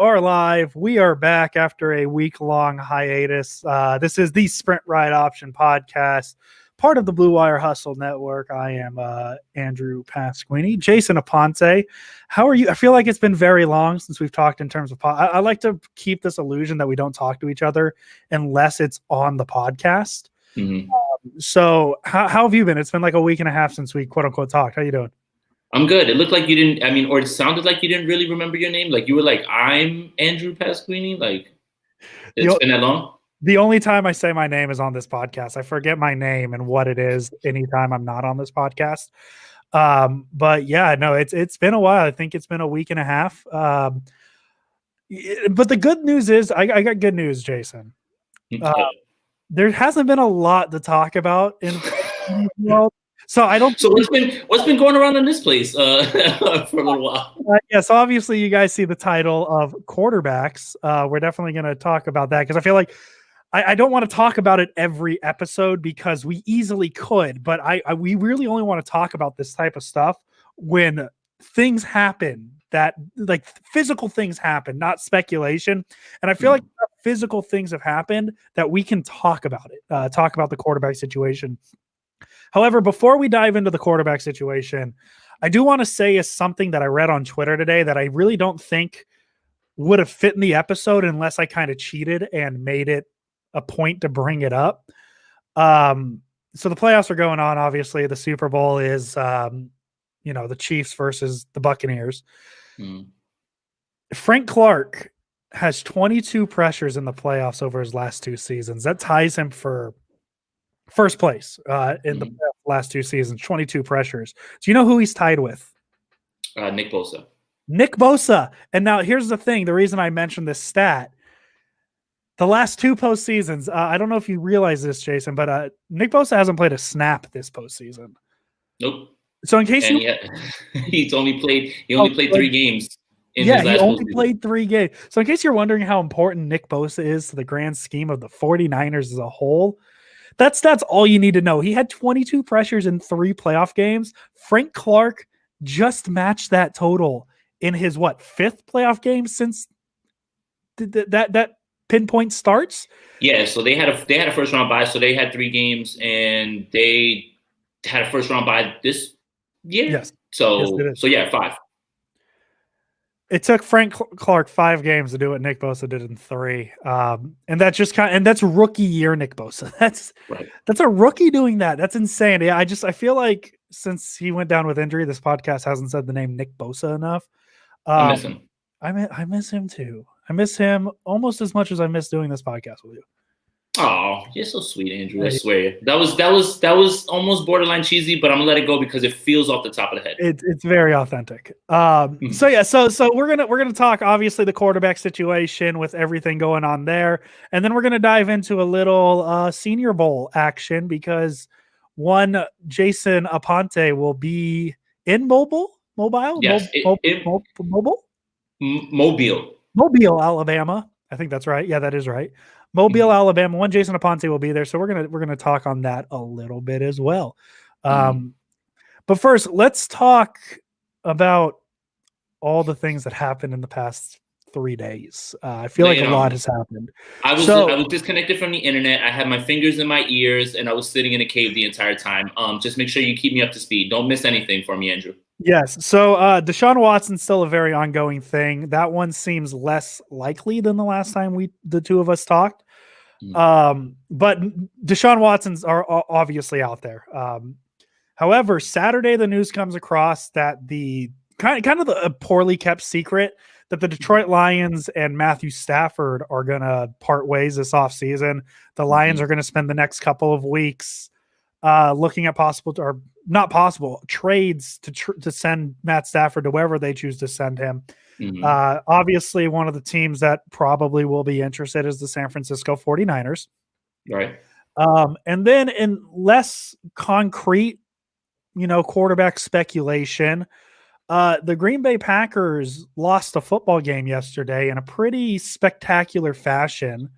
are live. We are back after a week-long hiatus. This is the Sprint Ride Option podcast, part of the Blue Wire Hustle Network. I am Andrew Pasquini. Jason Aponte, how are you? I feel like it's been very long since we've talked in terms of I like to keep this illusion that we don't talk to each other unless it's on the podcast. Mm-hmm. So how have you been? It's been like a week and a half since we quote-unquote talked. How you doing? I'm good. It looked like you didn't, or it sounded like you didn't really remember your name. Like you were like, I'm Andrew Pasquini. Like it's been that long? The only time I say my name is on this podcast. I forget my name and what it is anytime I'm not on this podcast. But yeah, no, it's been a while. I think it's been a week and a half. But the good news is I got good news, Jason. There hasn't been a lot to talk about in the world. So I don't. So what's been going around in this place for a little while? Yes, obviously you guys see the title of quarterbacks. We're definitely going to talk about that because I feel like I don't want to talk about it every episode because we easily could, but we really only want to talk about this type of stuff when things happen that like physical things happen, not speculation. And I feel like physical things have happened that we can talk about it, talk about the quarterback situation. However, before we dive into the quarterback situation, I do want to say is something that I read on Twitter today that I really don't think would have fit in the episode unless I kind of cheated and made it a point to bring it up. So the playoffs are going on. Obviously, the Super Bowl is, the Chiefs versus the Buccaneers. Frank Clark has 22 pressures in the playoffs over his last two seasons. That ties him for first place in the last two seasons, 22 pressures. Do you know who he's tied with? Nick Bosa. Nick Bosa. And now here's the thing. The reason I mentioned this stat, the last two postseasons, I don't know if you realize this, Jason, but Nick Bosa hasn't played a snap this postseason. Nope. So in case he only played 3 games. He only played 3 games. So in case you're wondering how important Nick Bosa is to the grand scheme of the 49ers as a whole, that's all you need to know. He had 22 pressures in 3 playoff games. Frank Clark just matched that total in his 5th playoff game since that pinpoint starts. Yeah, so they had a first round bye, so they had 3 games, and they had a first round bye this year. Yes. So 5. It took Frank Clark 5 games to do what Nick Bosa did in 3. And that's just and that's rookie year Nick Bosa. That's a rookie doing that. That's insane. Yeah, I feel like since he went down with injury, this podcast hasn't said the name Nick Bosa enough. I miss him. I miss him too. I miss him almost as much as I miss doing this podcast with you. Oh, you're so sweet, Andrew. I swear. That was almost borderline cheesy, but I'm gonna let it go because it feels off the top of the head. It's very authentic. So we're gonna talk obviously the quarterback situation with everything going on there, and then we're gonna dive into a little Senior Bowl action because one Jason Aponte will be in Mobile, Alabama. I think that's right. Yeah, that is right. Mobile, Alabama. One Jason Aponte will be there, so we're gonna talk on that a little bit as well. But first, let's talk about all the things that happened in the past 3 days. I feel like a lot has happened. I was disconnected from the internet. I had my fingers in my ears, and I was sitting in a cave the entire time. Just make sure you keep me up to speed. Don't miss anything for me, Andrew. Yes. So Deshaun Watson's still a very ongoing thing. That one seems less likely than the last time the two of us talked. But Deshaun Watson's are obviously out there. However, Saturday the news comes across that the kind of a poorly kept secret that the Detroit Lions and Matthew Stafford are going to part ways this offseason. The Lions are going to spend the next couple of weeks looking at trades to send Matt Stafford to wherever they choose to send him. Obviously, one of the teams that probably will be interested is the San Francisco 49ers. Right. And then in less concrete, quarterback speculation, the Green Bay Packers lost a football game yesterday in a pretty spectacular fashion.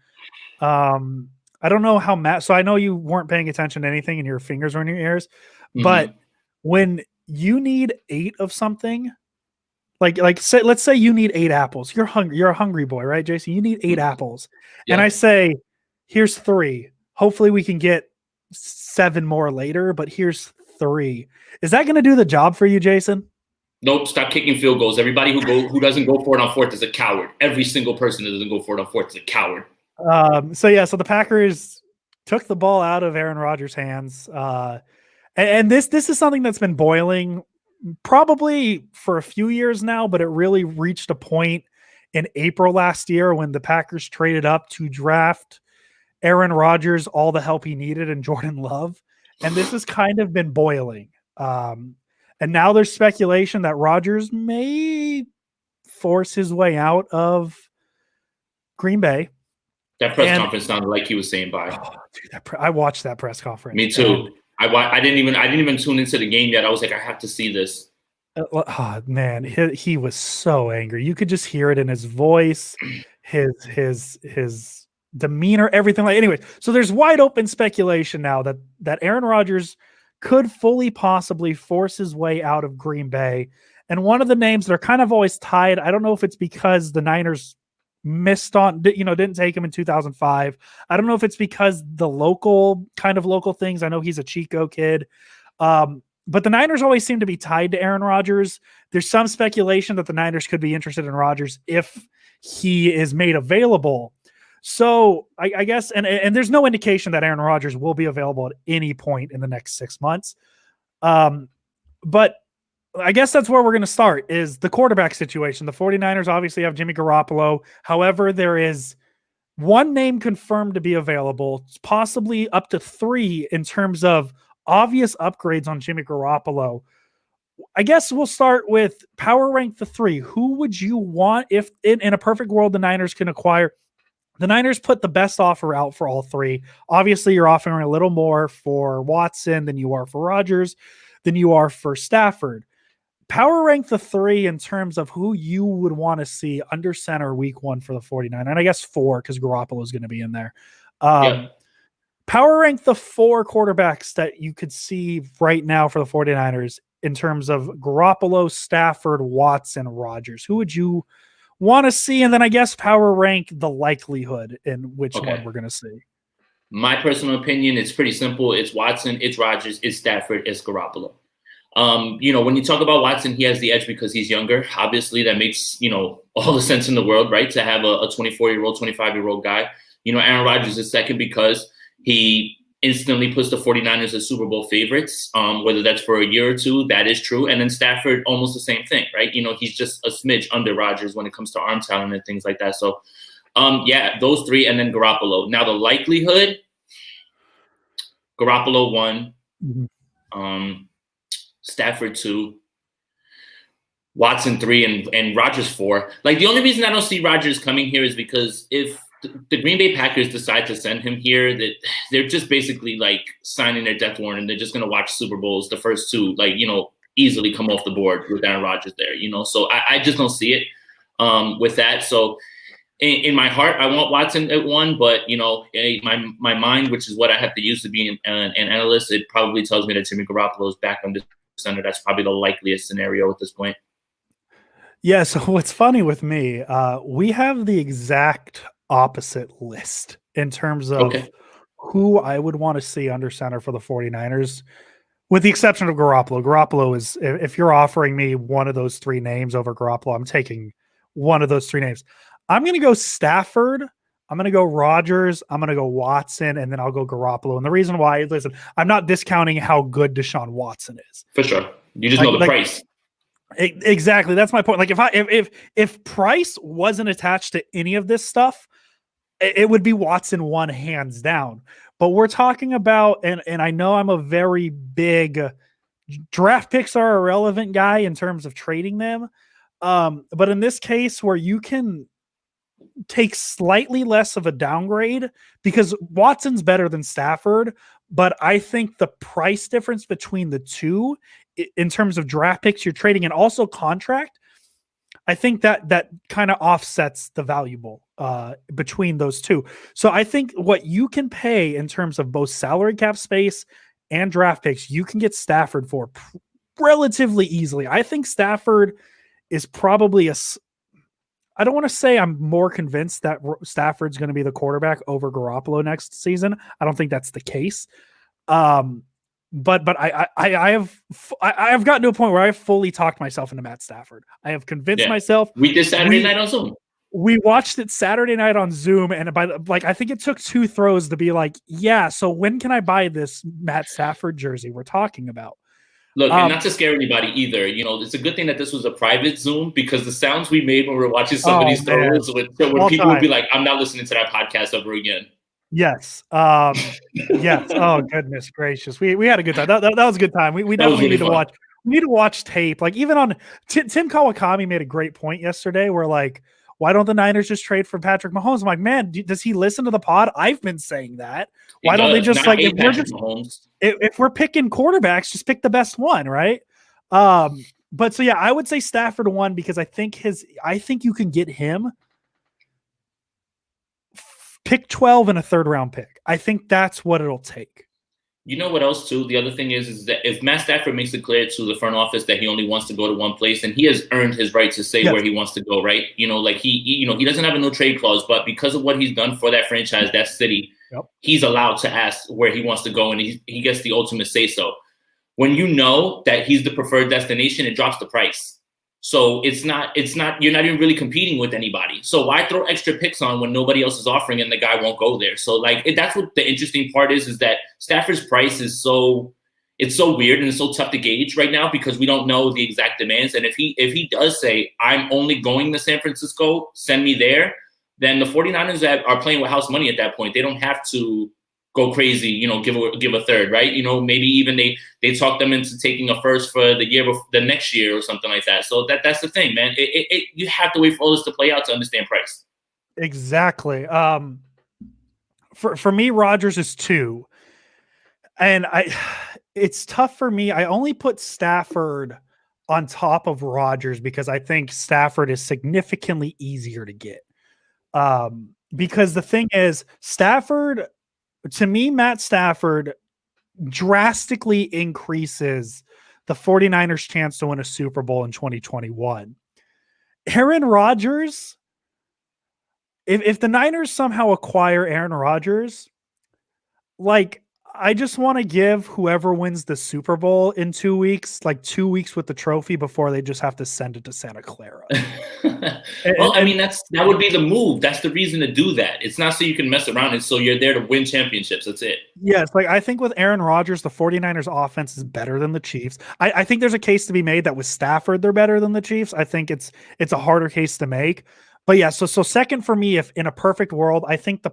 I don't know how so I know you weren't paying attention to anything and your fingers were in your ears, but when you need 8 of something, let's say you need 8 apples. You're hungry. You're a hungry boy, right, Jason? You need 8 apples. And I Yeah. say, here's 3. Hopefully we can get 7 more later, but here's 3. Is that going to do the job for you, Jason? Nope. Stop kicking field goals. Everybody who doesn't go for it on fourth is a coward. Every single person that doesn't go for it on fourth is a coward. So the Packers took the ball out of Aaron Rodgers' hands. And this is something that's been boiling probably for a few years now, but it really reached a point in April last year when the Packers traded up to draft Aaron Rodgers, all the help he needed, and Jordan Love. And this has kind of been boiling. And now there's speculation that Rodgers may force his way out of Green Bay. That press conference sounded like he was saying bye. Oh, dude, I watched that press conference. Me too. I didn't even tune into the game yet. I was like, I have to see this. Oh man, he was so angry. You could just hear it in his voice, his demeanor, everything. Like, anyway, so there's wide open speculation now that Aaron Rodgers could fully possibly force his way out of Green Bay. And one of the names that are kind of always tied, I don't know if it's because the Niners missed on, didn't take him in 2005. I don't know if it's because the local things. I know he's a Chico kid. But the Niners always seem to be tied to Aaron Rodgers. There's some speculation that the Niners could be interested in Rodgers if he is made available. So I guess, and there's no indication that Aaron Rodgers will be available at any point in the next 6 months. But I guess that's where we're going to start, is the quarterback situation. The 49ers obviously have Jimmy Garoppolo. However, there is one name confirmed to be available, possibly up to 3 in terms of obvious upgrades on Jimmy Garoppolo. I guess we'll start with power rank the 3. Who would you want if in a perfect world the Niners can acquire? The Niners put the best offer out for all 3. Obviously, you're offering a little more for Watson than you are for Rodgers, than you are for Stafford. Power rank the 3 in terms of who you would want to see under center week 1 for the 49. And I guess 4 because Garoppolo is going to be in there. Power rank the 4 quarterbacks that you could see right now for the 49ers in terms of Garoppolo, Stafford, Watson, Rodgers. Who would you want to see? And then I guess power rank the likelihood in which one we're going to see. My personal opinion, it's pretty simple. It's Watson, it's Rodgers, it's Stafford, it's Garoppolo. When you talk about Watson, he has the edge because he's younger. Obviously, that makes, all the sense in the world, right? To have a 24-year-old, 25-year-old guy. Aaron Rodgers is second because he instantly puts the 49ers as Super Bowl favorites, whether that's for a year or 2, that is true. And then Stafford, almost the same thing, right? He's just a smidge under Rodgers when it comes to arm talent and things like that. So, those 3, and then Garoppolo. Now, the likelihood, Garoppolo 1, Stafford 2, Watson 3, and Rodgers 4. Like, the only reason I don't see Rodgers coming here is because if the Green Bay Packers decide to send him here, that they're just basically like signing their death warrant, and they're just going to watch Super Bowls, the first 2, easily come off the board with Aaron Rodgers there, So I just don't see it with that. So in my heart, I want Watson at 1, but my mind, which is what I have to use to be an analyst, it probably tells me that Jimmy Garoppolo is back under center. That's probably the likeliest scenario at this point. Yeah. So what's funny with me, we have the exact opposite list in terms of who I would want to see under center for the 49ers, with the exception of Garoppolo. Garoppolo is, if you're offering me one of those 3 names over Garoppolo, I'm taking one of those 3 names. I'm going to go Stafford. I'm going to go Rodgers. I'm going to go Watson, and then I'll go Garoppolo. And the reason why, listen, I'm not discounting how good Deshaun Watson is. For sure. You just know the price. Exactly. That's my point. Like if price wasn't attached to any of this stuff, it would be Watson 1 hands down. But we're talking about, and I know I'm a very big draft picks are irrelevant guy in terms of trading them. But in this case where you can take slightly less of a downgrade, because Watson's better than Stafford, but I think the price difference between the 2 in terms of draft picks you're trading and also contract, I think that kind of offsets the valuable between those 2. So I think what you can pay in terms of both salary cap space and draft picks, you can get Stafford for relatively easily. I think Stafford is probably I don't want to say I'm more convinced that Stafford's going to be the quarterback over Garoppolo next season. I don't think that's the case. But I have gotten to a point where I've fully talked myself into Matt Stafford. I have convinced myself. We did Saturday night on Zoom. We watched it Saturday night on Zoom, and I think it took 2 throws to be like, yeah. So when can I buy this Matt Stafford jersey we're talking about? Look, and not to scare anybody either. It's a good thing that this was a private Zoom, because the sounds we made when we were watching some of these throws, when people would be like, "I'm not listening to that podcast ever again." Yes. Yes. Oh goodness gracious. We had a good time. That was a good time. We definitely really need to watch. We need to watch tape. Like, even on Tim Kawakami made a great point yesterday where, like, why don't the Niners just trade for Patrick Mahomes? I'm like, man, does he listen to the pod? I've been saying that. Why don't they just, like, if we're picking quarterbacks, just pick the best one, right? But so yeah, I would say Stafford 1, because I think you can get him pick 12 and a 3rd round pick. I think that's what it'll take. You know what else too? The other thing is that if Matt Stafford makes it clear to the front office that he only wants to go to one place, and he has earned his right to say where he wants to go, right? Like he doesn't have a no trade clause, but because of what he's done for that franchise, that city, he's allowed to ask where he wants to go, and he gets the ultimate say so. When you know that he's the preferred destination, it drops the price. So it's not you're not even really competing with anybody. So why throw extra picks on when nobody else is offering and the guy won't go there? So that's what the interesting part is that Stafford's price is so weird and it's so tough to gauge right now, because we don't know the exact demands. And if he does say, I'm only going to San Francisco, send me there, then the 49ers are playing with house money at that point. They don't have to go crazy, give a 3rd, right? Maybe even they talk them into taking a 1st for the next year or something like that. So that's the thing, man. You have to wait for all this to play out to understand price. Exactly. For me, Rodgers is 2, and it's tough for me. I only put Stafford on top of Rodgers because I think Stafford is significantly easier to get. Because the thing is, to me, Matt Stafford drastically increases the 49ers' chance to win a Super Bowl in 2021. Aaron Rodgers, if the Niners somehow acquire Aaron Rodgers, like, I just want to give whoever wins the Super Bowl in 2 weeks, like 2 weeks with the trophy before they just have to send it to Santa Clara. That would be the move. That's the reason to do that. It's not so you can mess around. It's so you're there to win championships. That's it. Yes. Like, I think with Aaron Rodgers, the 49ers offense is better than the Chiefs. I think there's a case to be made that with Stafford, they're better than the Chiefs. I think it's a harder case to make. But yeah, so second for me, if in a perfect world, I think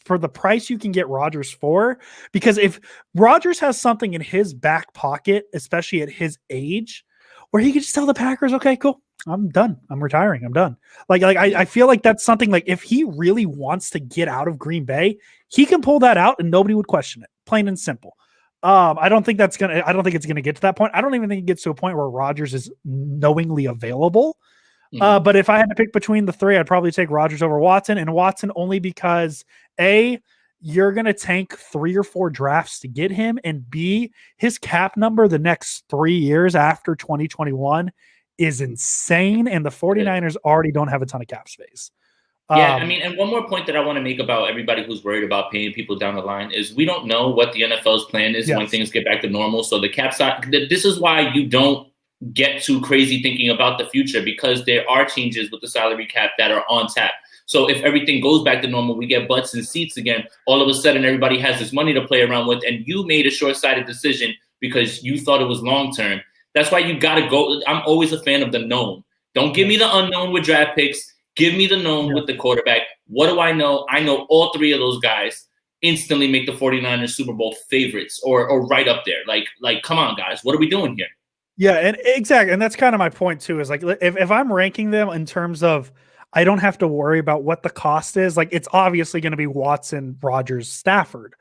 for the price you can get Rodgers for, because if Rodgers has something in his back pocket, especially at his age, where he could just tell the Packers, okay, cool, I'm done. I'm retiring. I'm done. I feel like that's something, like, if he really wants to get out of Green Bay, he can pull that out and nobody would question it. Plain and simple. I don't think it's going to get to that point. I don't even think it gets to a point where Rodgers is knowingly available. But if I had to pick between the 3, I'd probably take Rodgers over Watson, and Watson only because A, you're going to tank 3 or 4 drafts to get him, and B, his cap number the next 3 years after 2021 is insane, and the 49ers already don't have a ton of cap space. And one more point that I want to make about everybody who's worried about paying people down the line is we don't know what the NFL's plan is when things get back to normal. So the cap side, this is why you don't get too crazy thinking about the future, because there are changes with the salary cap that are on tap. So if everything goes back to normal, we get butts and seats again, all of a sudden everybody has this money to play around with, and you made a short-sighted decision because you thought it was long-term. That's why you got to go. I'm always a fan of the known. Don't give me the unknown with draft picks. Give me the known with the quarterback. What do I know? I know all 3 of those guys instantly make the 49ers Super Bowl favorites or right up there. Like, come on, guys. What are we doing here? Yeah, and exactly. And that's kind of my point too, is like, if I'm ranking them in terms of, I don't have to worry about what the cost is. Like, it's obviously going to be Watson, Rodgers, Stafford.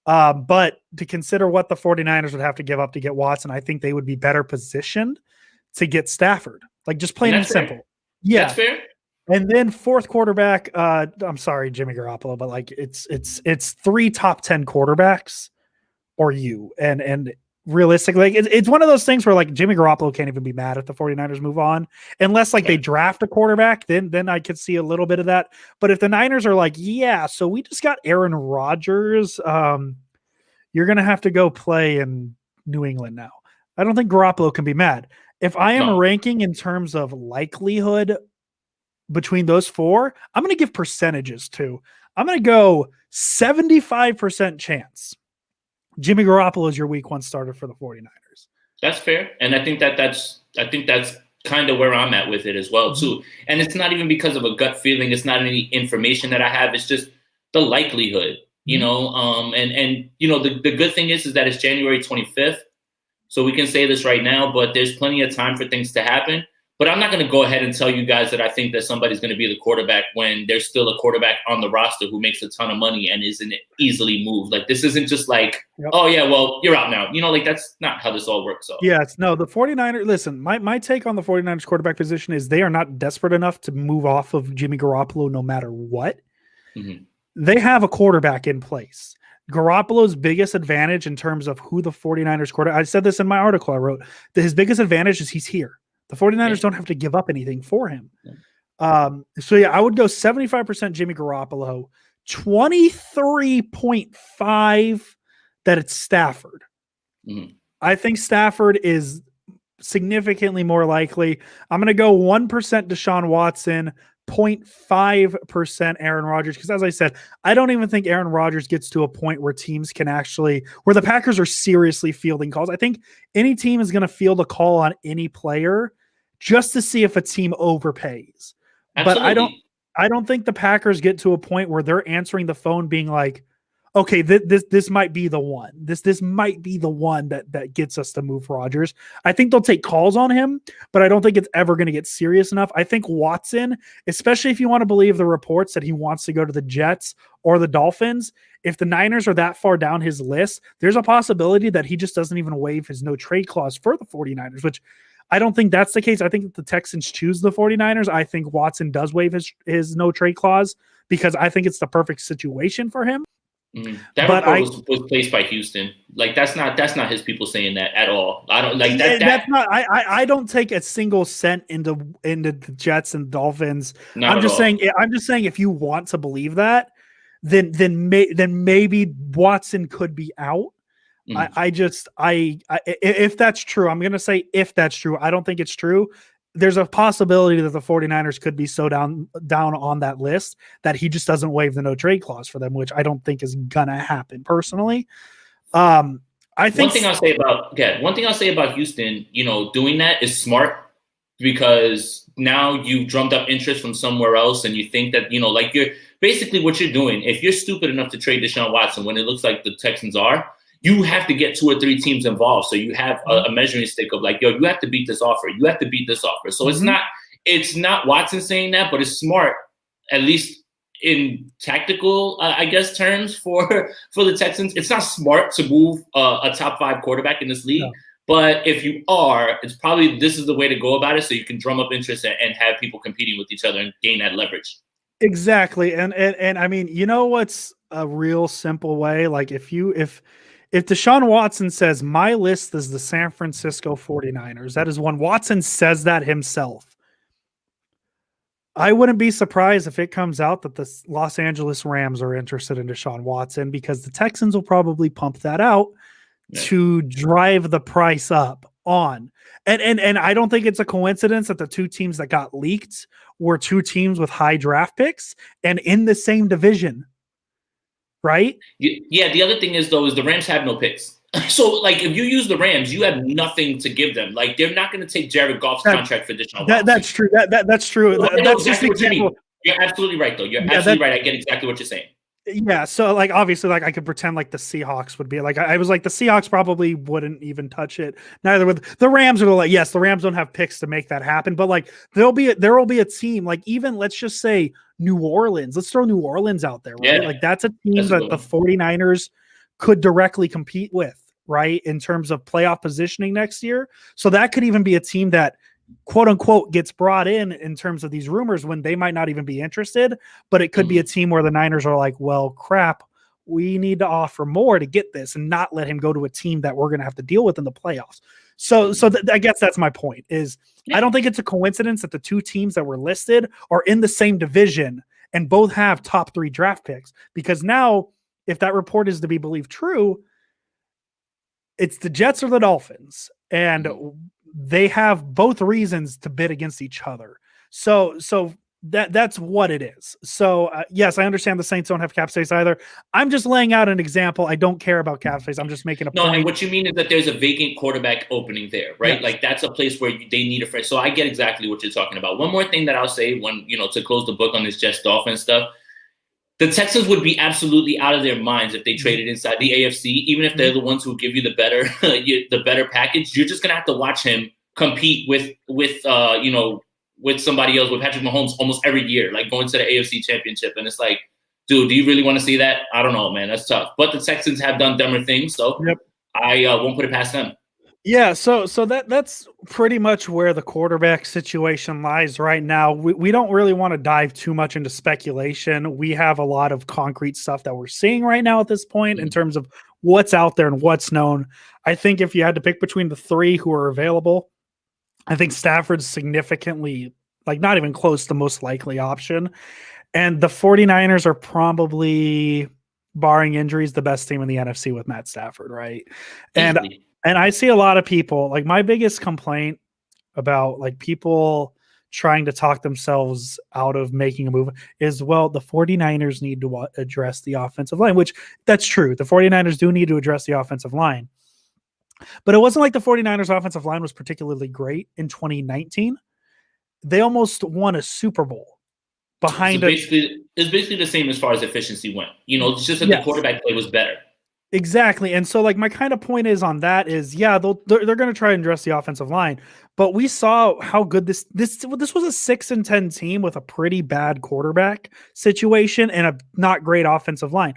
But to consider what the 49ers would have to give up to get Watson, I think they would be better positioned to get Stafford. Like, just plain and simple. Fair. Yeah. That's fair. And then 4th quarterback, I'm sorry, Jimmy Garoppolo, but like it's 3 top 10 quarterbacks or you. And realistically, like it's one of those things where like Jimmy Garoppolo can't even be mad if the 49ers move on unless like they draft a quarterback, then I could see a little bit of that. But if the Niners are like, yeah, so we just got Aaron Rodgers, you're going to have to go play in New England now. I don't think Garoppolo can be mad. If I am ranking in terms of likelihood between those four, I'm going to give percentages too. I'm going to go 75% chance Jimmy Garoppolo is your week 1 starter for the 49ers. That's fair. And I think that's kind of where I'm at with it as well, too. And it's not even because of a gut feeling. It's not any information that I have. It's just the likelihood, you know. And you know, the good thing is that it's January 25th. So we can say this right now, but there's plenty of time for things to happen. But I'm not going to go ahead and tell you guys that I think that somebody's going to be the quarterback when there's still a quarterback on the roster who makes a ton of money and isn't easily moved. Like, this isn't just like, oh, yeah, well, you're out now. You know, like, that's not how this all works. So. Yes, no, the 49ers, listen, my take on the 49ers quarterback position is they are not desperate enough to move off of Jimmy Garoppolo no matter what. They have a quarterback in place. Garoppolo's biggest advantage in terms of who the 49ers quarterback, I said this in my article I wrote, that his biggest advantage is he's here. The 49ers don't have to give up anything for him. So, yeah, I would go 75% Jimmy Garoppolo, 23.5 that it's Stafford. I think Stafford is significantly more likely. I'm going to go 1% Deshaun Watson, 0.5% Aaron Rodgers. Because as I said, I don't even think Aaron Rodgers gets to a point where teams can actually, where the Packers are seriously fielding calls. I think any team is going to field a call on any player just to see if a team overpays. Absolutely. But I don't think the Packers get to a point where they're answering the phone being like, okay, this might be the one. This might be the one that gets us to move Rodgers. I think they'll take calls on him, but I don't think it's ever going to get serious enough. I think Watson, especially if you want to believe the reports that he wants to go to the Jets or the Dolphins, if the Niners are that far down his list, there's a possibility that he just doesn't even waive his no trade clause for the 49ers, which I don't think that's the case. I think that the Texans choose the 49ers. I think Watson does waive his no trade clause because I think it's the perfect situation for him. That report was placed by Houston. Like that's not his people saying that at all. I don't like that. That's not. I don't take a single cent into the Jets and Dolphins. I'm just saying if you want to believe that, then maybe Watson could be out. If that's true, I'm going to say if that's true. I don't think it's true. There's a possibility that the 49ers could be so down on that list that he just doesn't waive the no trade clause for them, which I don't think is going to happen personally. I think one thing I'll say about Houston, you know, doing that is smart because now you've drummed up interest from somewhere else and you think that, you know, like you're basically what you're doing. If you're stupid enough to trade Deshaun Watson when it looks like the Texans are, you have to get 2 or 3 teams involved. So you have a measuring stick of like, yo, you have to beat this offer. You have to beat this offer. So it's not Watson saying that, but it's smart, at least in tactical, I guess, terms for the Texans. It's not smart to move a top 5 quarterback in this league. No. But if you are, it's probably this is the way to go about it so you can drum up interest and have people competing with each other and gain that leverage. Exactly. And I mean, you know what's a real simple way? Like if Deshaun Watson says, my list is the San Francisco 49ers, that is when Watson says that himself. I wouldn't be surprised if it comes out that the Los Angeles Rams are interested in Deshaun Watson because the Texans will probably pump that out to drive the price up on. And I don't think it's a coincidence that the 2 teams that got leaked were 2 teams with high draft picks and in the same division. Right? Yeah. The other thing is the Rams have no picks. So, like, if you use the Rams, you have nothing to give them. Like, they're not going to take Jared Goff's contract for Deshaun Watson. That's true. That's true. That's just an example. You're absolutely right, though. You're absolutely right. I get exactly what you're saying. Yeah. So, like, obviously, like, I could pretend like the Seahawks would be like, I was like, the Seahawks probably wouldn't even touch it. Neither would the Rams. Are like, yes, the Rams don't have picks to make that happen, but like, there will be a team. Like, even let's just say New Orleans. Let's throw New Orleans out there. Right? Yeah. Like, that's a team that the 49ers could directly compete with, right? In terms of playoff positioning next year. So that could even be a team that quote unquote gets brought in terms of these rumors when they might not even be interested, but it could be a team where the Niners are like, well, crap, we need to offer more to get this and not let him go to a team that we're going to have to deal with in the playoffs. So I guess that's my point is I don't think it's a coincidence that the two teams that were listed are in the same division and both have top 3 draft picks, because now if that report is to be believed true, it's the Jets or the Dolphins, and they have both reasons to bid against each other. So that's what it is. So yes, I understand the Saints don't have cap space either. I'm just laying out an example. I don't care about cap space. I'm just making a point. And what you mean is that there's a vacant quarterback opening there, right? Yes. Like that's a place where they need a friend. So I get exactly what you're talking about. One more thing that I'll say to close the book on this Jets Dolphins stuff. The Texans would be absolutely out of their minds if they traded inside the AFC, even if they're the ones who give you the better package. You're just gonna have to watch him compete with somebody else, with Patrick Mahomes almost every year, like going to the AFC Championship. And it's like, dude, do you really want to see that? I don't know, man. That's tough. But the Texans have done dumber things, so I won't put it past them. Yeah, so that's pretty much where the quarterback situation lies right now. We don't really want to dive too much into speculation. We have a lot of concrete stuff that we're seeing right now at this point in terms of what's out there and what's known. I think if you had to pick between the 3 who are available, I think Stafford's significantly, like not even close, the most likely option. And the 49ers are probably, barring injuries, the best team in the NFC with Matt Stafford, right? And I see a lot of people, like my biggest complaint about like people trying to talk themselves out of making a move is, well, the 49ers need to address the offensive line, which that's true. The 49ers do need to address the offensive line. But it wasn't like the 49ers offensive line was particularly great in 2019. They almost won a Super Bowl behind It's basically the same as far as efficiency went. It's just that the quarterback play was better. Exactly. And so like my kind of point is on that is, they're going to try and address the offensive line, but we saw how good this was a 6-10 team with a pretty bad quarterback situation and a not great offensive line.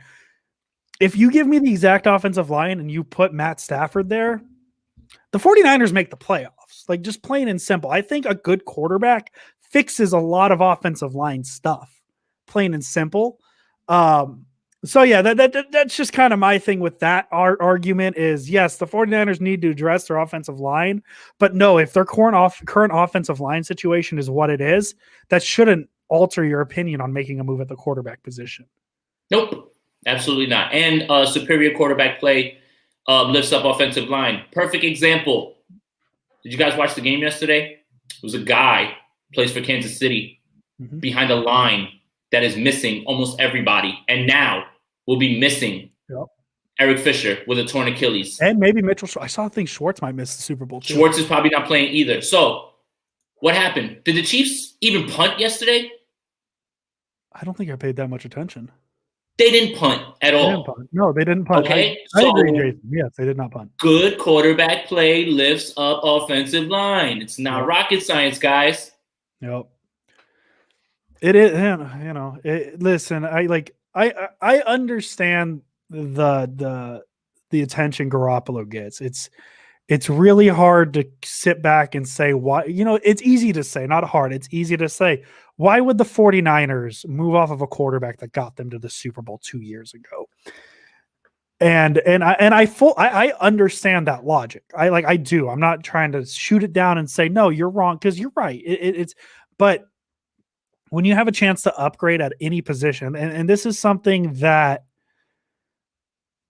If you give me the exact offensive line and you put Matt Stafford there, the 49ers make the playoffs, like just plain and simple. I think a good quarterback fixes a lot of offensive line stuff, plain and simple. So yeah, that's just kind of my thing with that argument is, yes, the 49ers need to address their offensive line, but no, if their current offensive line situation is what it is, that shouldn't alter your opinion on making a move at the quarterback position. Nope. Absolutely not. And superior quarterback play lifts up offensive line. Perfect example. Did you guys watch the game yesterday? It was a guy plays for Kansas City behind a line that is missing almost everybody, and now will be missing Eric Fisher with a torn Achilles. And maybe Mitchell. I think Schwartz might miss the Super Bowl too. Schwartz is probably not playing either. So what happened? Did the Chiefs even punt yesterday? I don't think I paid that much attention. They didn't punt at all. No, they didn't punt. Okay, I agree, Jason. Yes, they did not punt. Good quarterback play lifts up offensive line. It's not rocket science, guys. Yep. It is. Listen, I understand the attention Garoppolo gets. It's really hard to sit back and say why. It's easy to say, not hard. It's easy to say. Why would the 49ers move off of a quarterback that got them to the Super Bowl 2 years ago? And I understand that logic. I do. I'm not trying to shoot it down and say, no, you're wrong, because you're right. But when you have a chance to upgrade at any position, and this is something that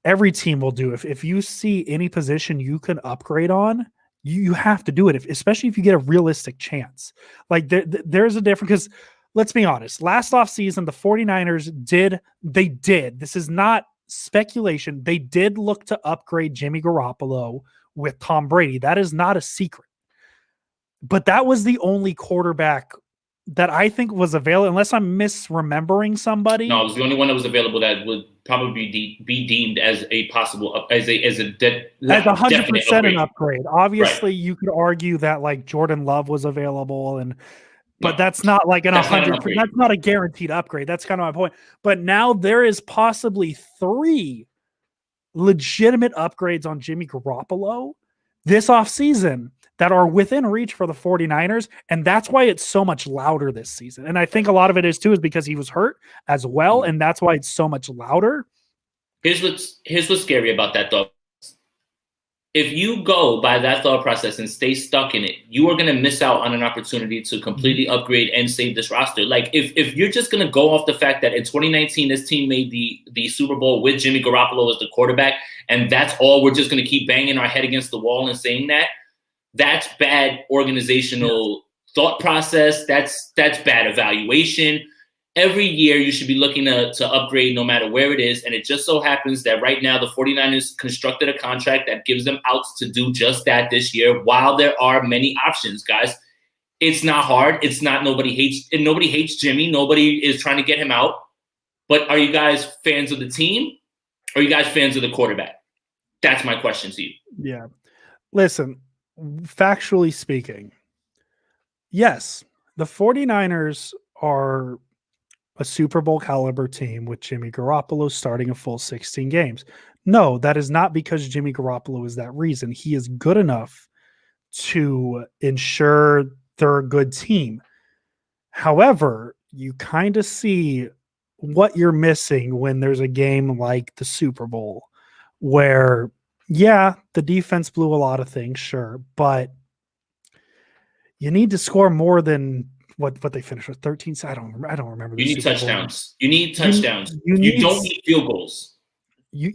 every team will do. If you see any position you can upgrade on, you have to do it, especially if you get a realistic chance. Like there's a difference, because let's be honest, last offseason, the 49ers did, this is not speculation, they did look to upgrade Jimmy Garoppolo with Tom Brady. That is not a secret. But that was the only quarterback that I think was available, unless I'm misremembering somebody. No, it was the only one that was available that would probably be deemed as a possible as a 100% an upgrade. Obviously, right. You could argue that like Jordan Love was available, but that's not like an 100%. That's not a guaranteed upgrade. That's kind of my point. But now there is possibly 3 legitimate upgrades on Jimmy Garoppolo this offseason that are within reach for the 49ers, and that's why it's so much louder this season. And I think a lot of it is because he was hurt as well, and that's why it's so much louder. Here's what's scary about that thought. If you go by that thought process and stay stuck in it, you are going to miss out on an opportunity to completely upgrade and save this roster. Like if you're just going to go off the fact that in 2019 this team made the Super Bowl with Jimmy Garoppolo as the quarterback, and that's all, we're just going to keep banging our head against the wall and saying that's bad organizational thought process. That's bad evaluation. Every year you should be looking to upgrade no matter where it is. And it just so happens that right now the 49ers constructed a contract that gives them outs to do just that this year, while there are many options, guys. It's not hard. It's not, nobody hates Jimmy. Nobody is trying to get him out. But are you guys fans of the team? Or are you guys fans of the quarterback? That's my question to you. Yeah. Listen, factually speaking, yes, the 49ers are a Super Bowl caliber team with Jimmy Garoppolo starting a full 16 games. No, that is not because Jimmy Garoppolo is that reason. He is good enough to ensure they're a good team. However, you kind of see what you're missing when there's a game like the Super Bowl where, yeah, the defense blew a lot of things, sure, but you need to score more than what they finished with 13. I don't remember. You need touchdowns. You need touchdowns. You don't need field goals. You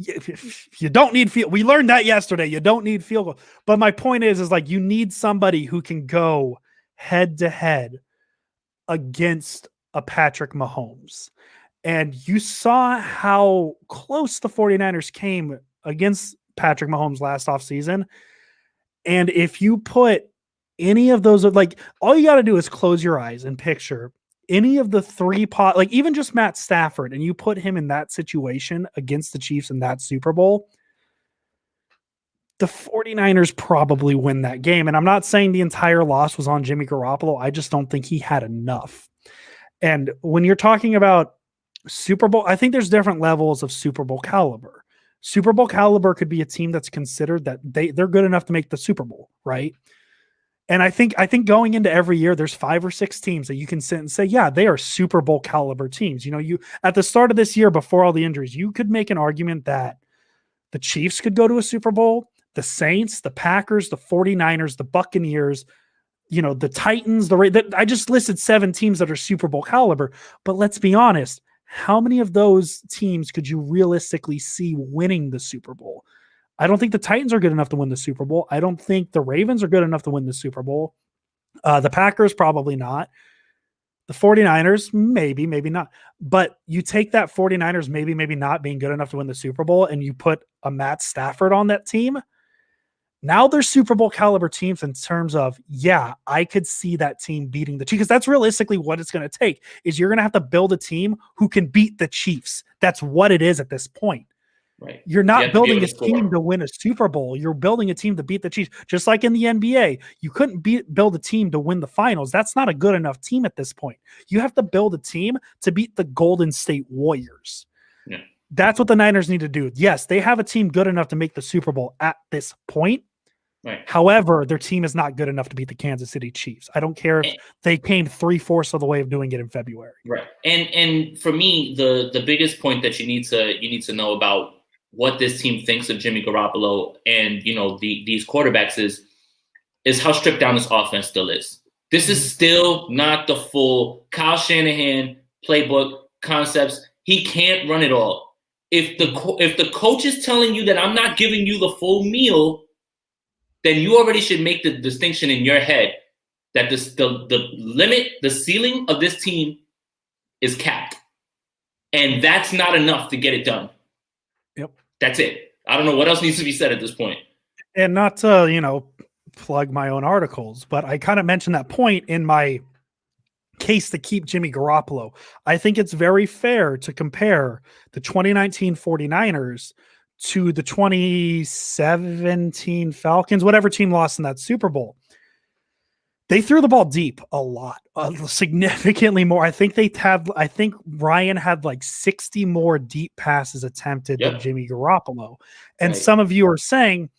don't need field. We learned that yesterday. You don't need field goals. But my point is like you need somebody who can go head to head against a Patrick Mahomes. And you saw how close the 49ers came against Patrick Mahomes last offseason. And if you put any of those, like, all you got to do is close your eyes and picture any of the like even just Matt Stafford, and you put him in that situation against the Chiefs in that Super Bowl, the 49ers probably win that game. And I'm not saying the entire loss was on Jimmy Garoppolo. I just don't think he had enough. And when you're talking about Super Bowl, I think there's different levels of Super Bowl caliber. Super Bowl caliber could be a team that's considered that they're good enough to make the Super Bowl, right? And I think going into every year, there's 5 or 6 teams that you can sit and say, yeah, they are Super Bowl caliber teams. You know, you at the start of this year, before all the injuries, you could make an argument that the Chiefs could go to a Super Bowl, the Saints, the Packers, the 49ers, the Buccaneers, you know, the Titans, I just listed 7 teams that are Super Bowl caliber. But let's be honest, how many of those teams could you realistically see winning the Super Bowl? I don't think the Titans are good enough to win the Super Bowl. I don't think the Ravens are good enough to win the Super Bowl. The Packers, probably not. The 49ers, maybe not. But you take that 49ers, maybe not being good enough to win the Super Bowl, and you put a Matt Stafford on that team. Now they're Super Bowl caliber teams in terms of, yeah, I could see that team beating the Chiefs, because that's realistically what it's going to take, is you're going to have to build a team who can beat the Chiefs. That's what it is at this point. Right. You're not building a team to win a Super Bowl. You're building a team to beat the Chiefs. Just like in the NBA, you couldn't build a team to win the finals. That's not a good enough team at this point. You have to build a team to beat the Golden State Warriors. Yeah. That's what the Niners need to do. Yes, they have a team good enough to make the Super Bowl at this point. Right. However, their team is not good enough to beat the Kansas City Chiefs. I don't care if they came 3/4 of the way of doing it in February. Right. And for me, the biggest point that you need to know about what this team thinks of Jimmy Garoppolo and, you know, these quarterbacks is how stripped down this offense still is. This is still not the full Kyle Shanahan playbook concepts. He can't run it all. If the coach is telling you that I'm not giving you the full meal, then you already should make the distinction in your head that the limit, the ceiling of this team is capped. And that's not enough to get it done. Yep. That's it. I don't know what else needs to be said at this point. And not to, you know, plug my own articles, but I kind of mentioned that point in my case to keep Jimmy Garoppolo. I think it's very fair to compare the 2019 49ers to the 2017 Falcons, whatever team lost in that Super Bowl. They threw the ball deep a lot, significantly more. I think Ryan had like 60 more deep passes attempted than Jimmy Garoppolo. And some of you are saying,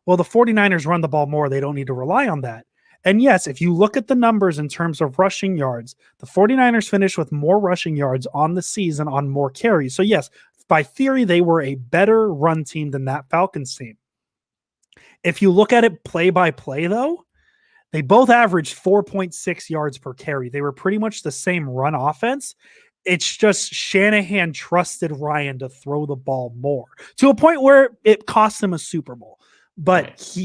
well, the 49ers run the ball more. They don't need to rely on that. And yes, if you look at the numbers in terms of rushing yards, the 49ers finished with more rushing yards on the season on more carries. So yes, by theory, they were a better run team than that Falcons team. If you look at it play by play, though, they both averaged 4.6 yards per carry. They were pretty much the same run offense. It's just Shanahan trusted Ryan to throw the ball more to a point where it cost him a Super Bowl. But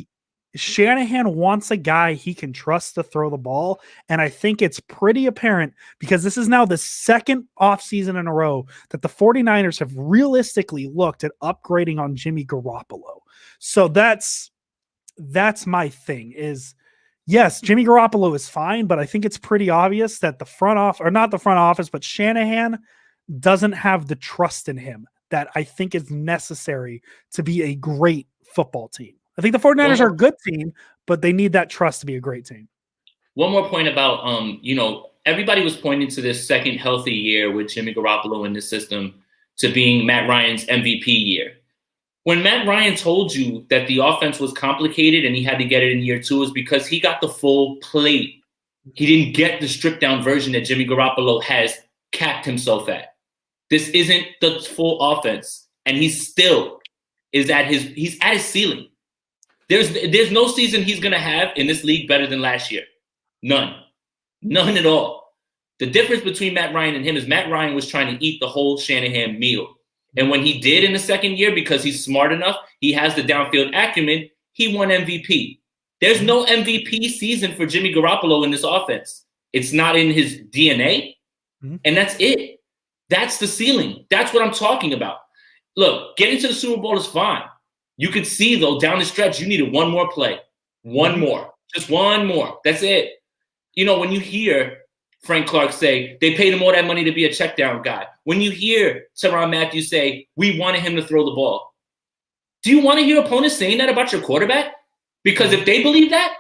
Shanahan wants a guy he can trust to throw the ball. And I think it's pretty apparent because this is now the second offseason in a row that the 49ers have realistically looked at upgrading on Jimmy Garoppolo. So that's my thing is, yes, Jimmy Garoppolo is fine, but I think it's pretty obvious that the front office, or not the front office, but Shanahan doesn't have the trust in him that I think is necessary to be a great football team. I think the 49ers are a good team, but they need that trust to be a great team. One more point about, everybody was pointing to this second healthy year with Jimmy Garoppolo in the system to being Matt Ryan's MVP year. When Matt Ryan told you that the offense was complicated and he had to get it in year 2 is because he got the full plate. He didn't get the stripped down version that Jimmy Garoppolo has capped himself at. This isn't the full offense, and he still is at his ceiling. There's no season he's going to have in this league better than last year. None at all. The difference between Matt Ryan and him is Matt Ryan was trying to eat the whole Shanahan meal. And when he did in the second year, because he's smart enough, he has the downfield acumen, he won MVP. There's no MVP season for Jimmy Garoppolo in this offense. It's not in his DNA, and that's it. That's the ceiling. That's what I'm talking about. Look, getting to the Super Bowl is fine. You could see, though, down the stretch, you needed one more play. One more. Just one more. That's it. When you hear Frank Clark say they paid him all that money to be a check down guy, when you hear Tyrann Mathieu say we wanted him to throw the ball, do you want to hear opponents saying that about your quarterback? Because if they believe that,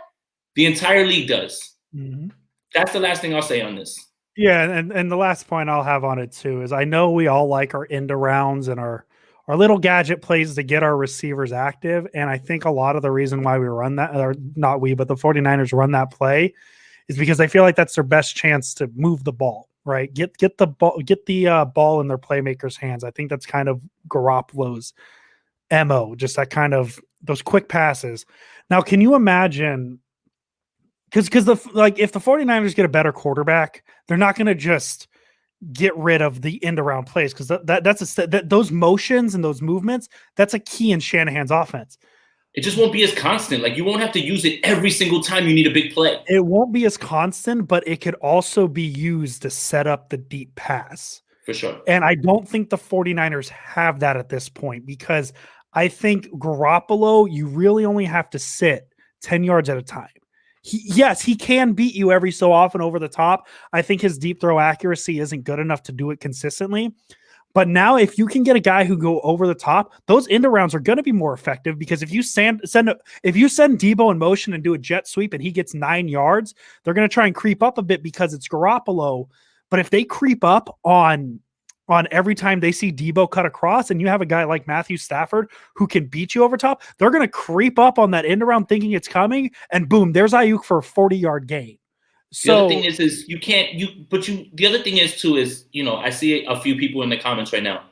the entire league does. That's the last thing I'll say on this. Yeah, and the last point I'll have on it, too, is I know we all like our end arounds and our little gadget plays to get our receivers active. And I think a lot of the reason why we run that, or not we, but the 49ers run that play is because they feel like that's their best chance to move the ball, right? Get the ball in their playmakers' hands. I think that's kind of Garoppolo's MO, just that kind of those quick passes. Now, can you imagine? Because if the 49ers get a better quarterback, they're not going to just get rid of the end around plays because those motions and those movements, that's a key in Shanahan's offense. It just won't be as constant. Like, you won't have to use it every single time you need a big play. It won't be as constant, but it could also be used to set up the deep pass. For sure. And I don't think the 49ers have that at this point because I think Garoppolo, you really only have to sit 10 yards at a time. He can beat you every so often over the top. I think his deep throw accuracy isn't good enough to do it consistently. But now if you can get a guy who go over the top, those end arounds are going to be more effective because if you send Debo in motion and do a jet sweep and he gets 9 yards, they're going to try and creep up a bit because it's Garoppolo. But if they creep up on every time they see Debo cut across and you have a guy like Matthew Stafford who can beat you over top, they're going to creep up on that end around thinking it's coming, and boom, there's Ayuk for a 40-yard gain. The other thing is you can't, the other thing is too is, I see a few people in the comments right now.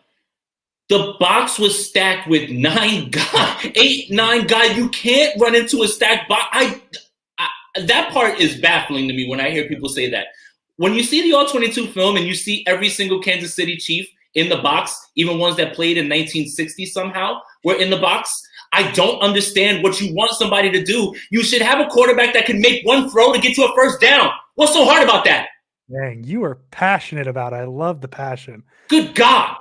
The box was stacked with 9 guys, 8, 9 guys. You can't run into a stacked box. That part is baffling to me when I hear people say that. When you see the All-22 film and you see every single Kansas City Chief in the box, even ones that played in 1960 somehow were in the box, I don't understand what you want somebody to do. You should have a quarterback that can make one throw to get you a first down. What's so hard about that? Dang, you are passionate about it. I love the passion. Good God.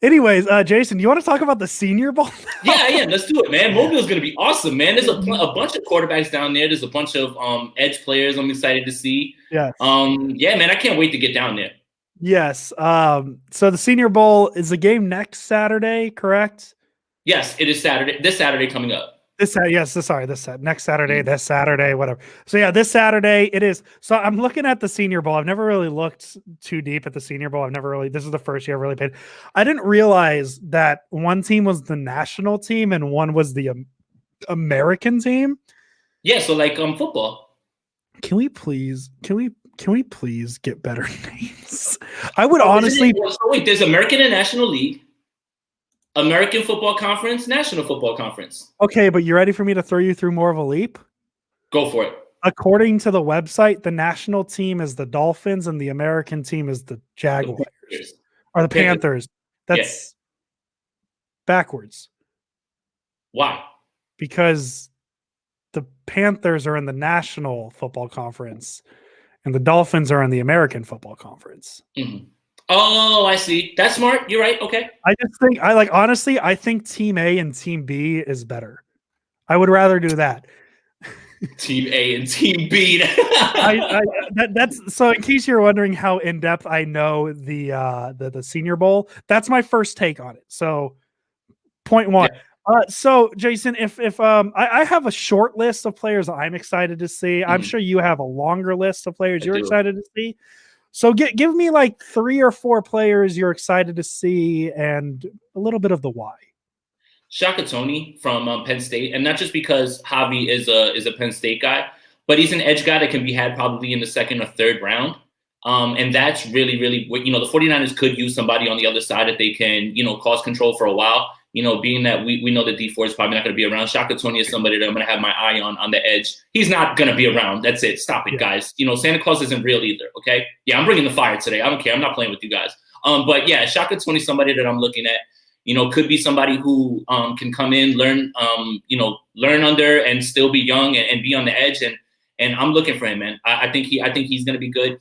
Anyways, Jason, you want to talk about the Senior Bowl? Yeah, let's do it, man. Mobile's going to be awesome, man. There's a bunch of quarterbacks down there. There's a bunch of edge players I'm excited to see. Yes. Yeah, man, I can't wait to get down there. Yes. So the Senior Bowl is the game next Saturday, correct? Yes, it is Saturday. This Saturday coming up. Next Saturday, this Saturday, whatever. So yeah, this Saturday it is. So I'm looking at the Senior Bowl. I've never really looked too deep at the Senior Bowl. This is the first year I've really paid. I didn't realize that one team was the national team and one was the American team. Yeah, so like football. Can we please get better names? I would honestly. So wait, there's American and National League, American Football Conference, National Football Conference. Okay, but you ready for me to throw you through more of a leap? Go for it. According to the website, the national team is the Dolphins and the American team is the Jaguars or the Panthers. That's backwards. Why? Because the Panthers are in the National Football Conference and the Dolphins are in the American Football Conference. Mm-hmm. Oh, I see. That's smart. You're right. Okay. I just think honestly, I think Team A and Team B is better. I would rather do that. Team A and Team B. That's so. In case you're wondering how in depth I know the Senior Bowl, that's my first take on it. So, point one. Yeah. So Jason, if I have a short list of players I'm excited to see. I'm sure you have a longer list of players you're excited to see. So give me like 3 or 4 players you're excited to see and a little bit of the why. Shaka Toney from Penn State, and not just because Javi is a Penn State guy, but he's an edge guy that can be had probably in the 2nd or 3rd round. And that's really, really what, the 49ers could use somebody on the other side that they can, cause control for a while. Being that we know that D4 is probably not going to be around. Shaka Toney is somebody that I'm going to have my eye on the edge. He's not going to be around. That's it. Stop it, guys. Santa Claus isn't real either, okay? Yeah, I'm bringing the fire today. I don't care. I'm not playing with you guys. But yeah, Shaka Toney is somebody that I'm looking at. Could be somebody who can come in, learn under and still be young and be on the edge. And I'm looking for him, man. I think he's going to be good.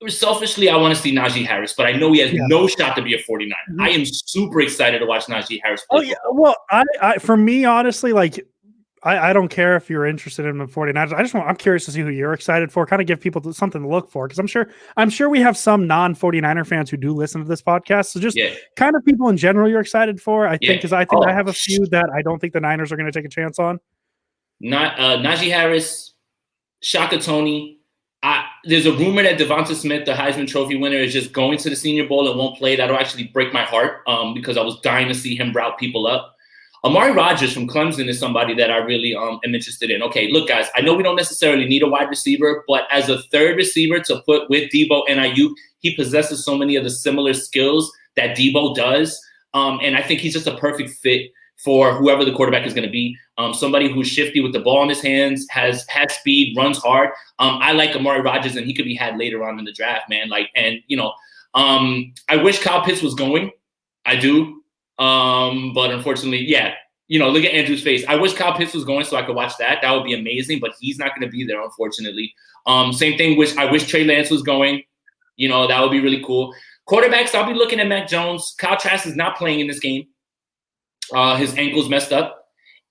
Selfishly, I want to see Najee Harris, but I know he has no shot to be a 49er. Mm-hmm. I am super excited to watch Najee Harris play. Oh, yeah. Well, for me, honestly, like, I don't care if you're interested in the 49ers. I'm curious to see who you're excited for, kind of give people something to look for. Because I'm sure we have some non-49er fans who do listen to this podcast. So just kind of people in general you're excited for, I think, because I have a few that I don't think the Niners are going to take a chance on. Not Najee Harris, Shaka Toney. There's a rumor that Devonta Smith, the Heisman Trophy winner, is just going to the Senior Bowl and won't play. That'll actually break my heart because I was dying to see him route people up. Amari Rodgers from Clemson is somebody that I really am interested in. Okay, look, guys, I know we don't necessarily need a wide receiver, but as a 3rd receiver to put with Debo and Ayuk, he possesses so many of the similar skills that Debo does. And I think he's just a perfect fit for whoever the quarterback is going to be. Somebody who's shifty with the ball in his hands, has speed, runs hard. I like Amari Rodgers, and he could be had later on in the draft, man. I wish Kyle Pitts was going. I do. But unfortunately, look at Andrew's face. I wish Kyle Pitts was going so I could watch that. That would be amazing, but he's not going to be there, unfortunately. Same thing, I wish Trey Lance was going. That would be really cool. Quarterbacks, I'll be looking at Mac Jones. Kyle Trask is not playing in this game. His ankle's messed up.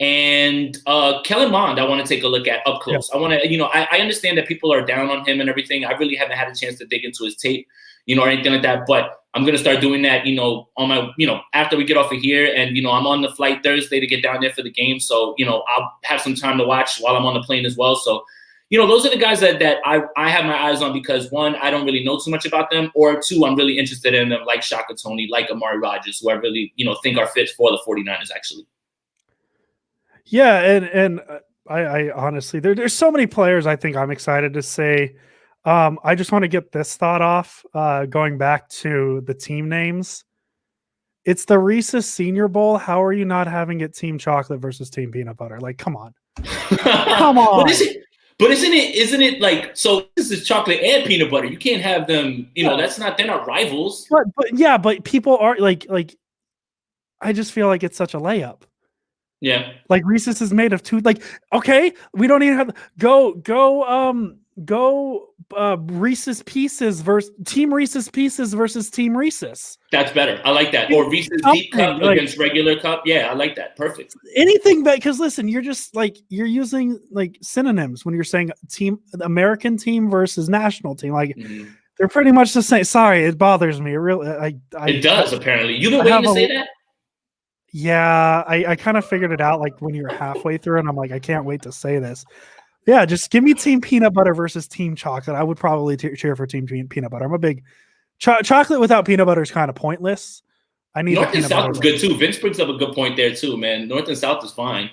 And Kellen Mond, I want to take a look at up close. I want to, I understand that people are down on him and everything. I really haven't had a chance to dig into his tape, or anything like that. But I'm going to start doing that, on my, after we get off of here. And, I'm on the flight Thursday to get down there for the game. So, I'll have some time to watch while I'm on the plane as well. So, those are the guys that I have my eyes on because, 1, I don't really know too much about them, or 2, I'm really interested in them, like Shaka Toney, like Amari Rodgers, who I really, think are fit for the 49ers, actually. Yeah, and I honestly, there's so many players I think I'm excited to see. I just want to get this thought off, going back to the team names. It's the Reese's Senior Bowl. How are you not having it Team Chocolate versus Team Peanut Butter? Like, come on. Come on. But isn't it like, so this is chocolate and peanut butter. You can't have them, they're not rivals. But people are like, I just feel like it's such a layup. Yeah. Like Reese's is made of 2, like, okay, we don't even have go Reese's Pieces versus Team Reese's. That's better. I like that. Or Reese's Deep Cup against regular cup. Yeah, I like that. Perfect. Anything that, because listen, you're just like, you're using like synonyms when you're saying American team versus national team. Like they're pretty much the same. Sorry, it bothers me. It really, it does apparently. You've been waiting to say that. Yeah, I kind of figured it out like when you're halfway through, and I'm like, I can't wait to say this. Yeah, just give me Team Peanut Butter versus Team Chocolate. I would probably cheer for Team Peanut Butter. I'm a big chocolate without peanut butter is kind of pointless. I need North and South is good too. Vince brings up a good point there too, man. North and South is fine.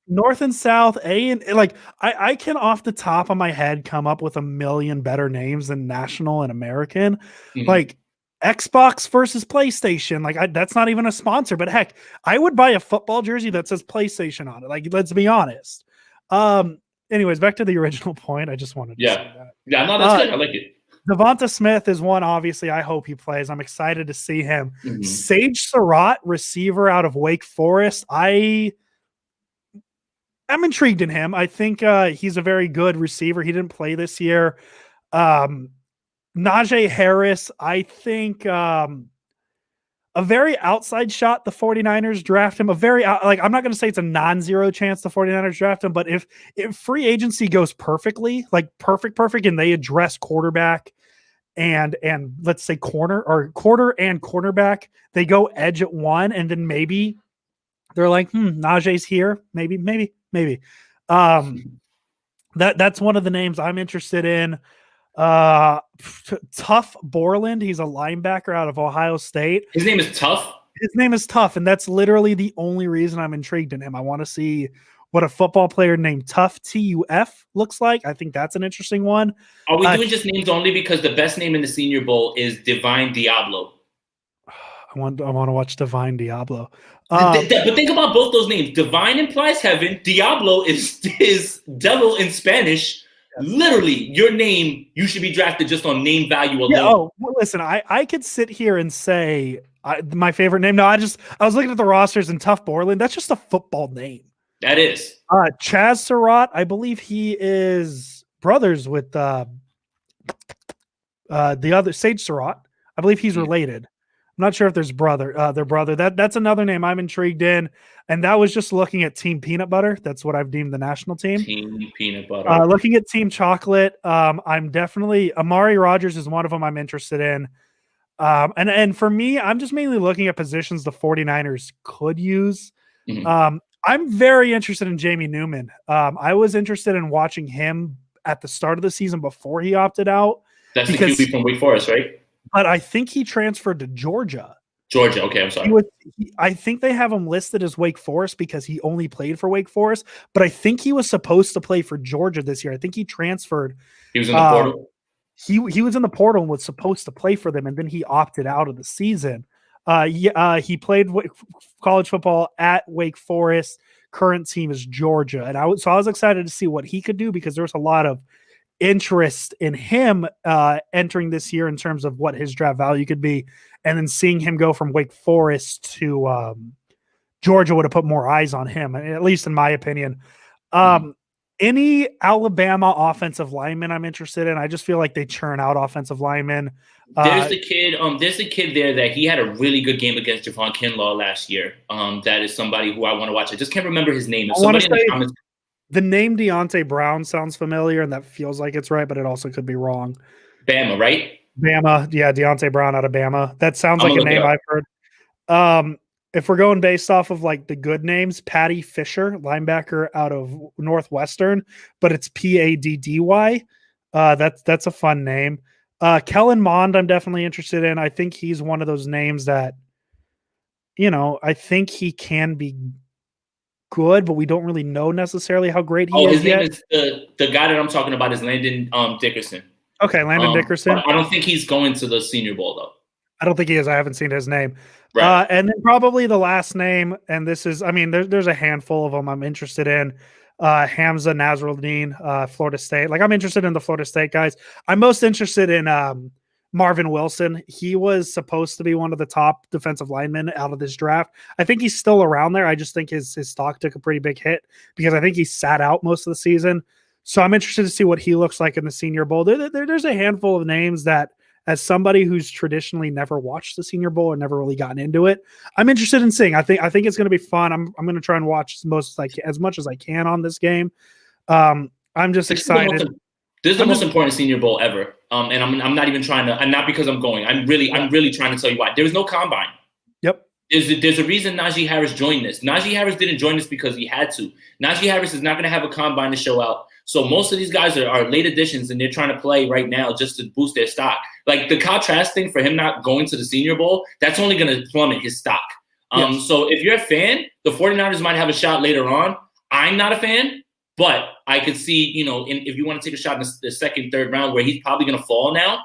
North and South, A and like I can off the top of my head come up with a million better names than National and American. Like Xbox versus PlayStation. Like that's not even a sponsor, but heck, I would buy a football jersey that says PlayStation on it. Like, let's be honest. Anyways, back to the original point. I just wanted to say that. Yeah, no, that's good. I like it. Devonta Smith is one, obviously. I hope he plays. I'm excited to see him. Sage Surratt, receiver out of Wake Forest. I'm intrigued in him. I think he's a very good receiver. He didn't play this year. Najee Harris, I think a very outside shot the 49ers draft him. I'm not going to say it's a non-zero chance the 49ers draft him, but if free agency goes perfectly, like perfect, and they address quarterback and let's say quarter and cornerback, they go edge at one, and then maybe they're like, Najee's here. Maybe. That's one of the names I'm interested in. Tough Borland. He's a linebacker out of Ohio State. His name is Tough? His name is Tough, and that's literally the only reason I'm intrigued in him. I want to see what a football player named Tough, T-U-F, looks like. I think that's an interesting one. Are we doing just names only because the best name in the Senior Bowl is Divine Diablo? I want to watch Divine Diablo. But think about both those names. Divine implies heaven. Diablo is devil in Spanish. Yes. Literally, your name, you should be drafted just on name value alone. Yeah, well, listen, I could sit here and say my favorite name. No, I was looking at the rosters, and Tough Borland, that's just a football name. That is. Chaz Surratt, I believe he is brothers with the other Sage Surratt. I believe he's related. I'm not sure if their brother. That's another name I'm intrigued in. And that was just looking at Team Peanut Butter. That's what I've deemed the national team. Team Peanut Butter. Looking at Team Chocolate, I'm definitely Amari Rogers is one of them I'm interested in. And for me, I'm just mainly looking at positions the 49ers could use. I'm very interested in Jamie Newman. I was interested in watching him at the start of the season before he opted out. That's the QB from Wake Forest, right? But I think he transferred to Georgia. Georgia, okay, I'm sorry. I think they have him listed as Wake Forest because he only played for Wake Forest, but I think he was supposed to play for Georgia this year. I think he transferred. He was in the portal? He was in the portal and was supposed to play for them, and then he opted out of the season. He played college football at Wake Forest. Current team is Georgia. And I was excited to see what he could do because there was a lot of interest in him entering this year in terms of what his draft value could be, and then seeing him go from Wake Forest to Georgia would have put more eyes on him, at least in my opinion. Any Alabama offensive lineman I'm interested in. I just feel like they churn out offensive linemen. There's the kid there that he had a really good game against Javon Kinlaw last year. That is somebody who I want to watch. I just can't remember his name. The name Deontay Brown sounds familiar, and that feels like it's right, but it also could be wrong. Bama, right? Bama, yeah, Deontay Brown out of Bama. That sounds like a name I've heard. If we're going based off of like the good names, Paddy Fisher, linebacker out of Northwestern, but it's Paddy. That's a fun name. Kellen Mond, I'm definitely interested in. I think he's one of those names that, I think he can be good, but we don't really know necessarily how great he is. His name is the guy that I'm talking about is Landon Dickerson. Okay, Landon Dickerson. I don't think he's going to the Senior Bowl though. I don't think he is. I haven't seen his name. Right. And then probably the last name, and this is, there's a handful of them I'm interested in. Hamza Nasruddin, Florida State. Like, I'm interested in the Florida State guys. I'm most interested in Marvin Wilson. He was supposed to be one of the top defensive linemen out of this draft. I think he's still around there. I just think his stock took a pretty big hit because I think he sat out most of the season. So I'm interested to see what he looks like in the Senior Bowl. There's a handful of names that, as somebody who's traditionally never watched the Senior Bowl or never really gotten into it, I'm interested in seeing. I think it's going to be fun. I'm going to try and watch as much as I can on this game. I'm just excited. This is the most important Senior Bowl ever. And I'm not even trying to, and not because I'm going. I'm really trying to tell you why. There was no combine. Yep. There's a reason Najee Harris joined this. Najee Harris didn't join this because he had to. Najee Harris is not going to have a combine to show out. So most of these guys are late additions, and they're trying to play right now just to boost their stock. Like the Kyle Trask thing for him not going to the Senior Bowl, that's only going to plummet his stock. Yes. So if you're a fan, the 49ers might have a shot later on. I'm not a fan, but I could see, if you want to take a shot in the second, third round where he's probably going to fall now,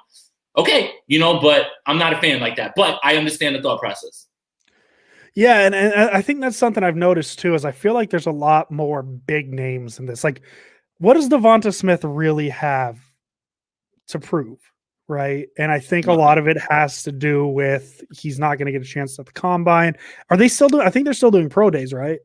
okay, but I'm not a fan like that. But I understand the thought process. Yeah, and I think that's something I've noticed too, is I feel like there's a lot more big names in this. Like, what does Devonta Smith really have to prove? Right. And I think a lot of it has to do with he's not going to get a chance at the combine. Are they still doing? I think they're still doing pro days, right?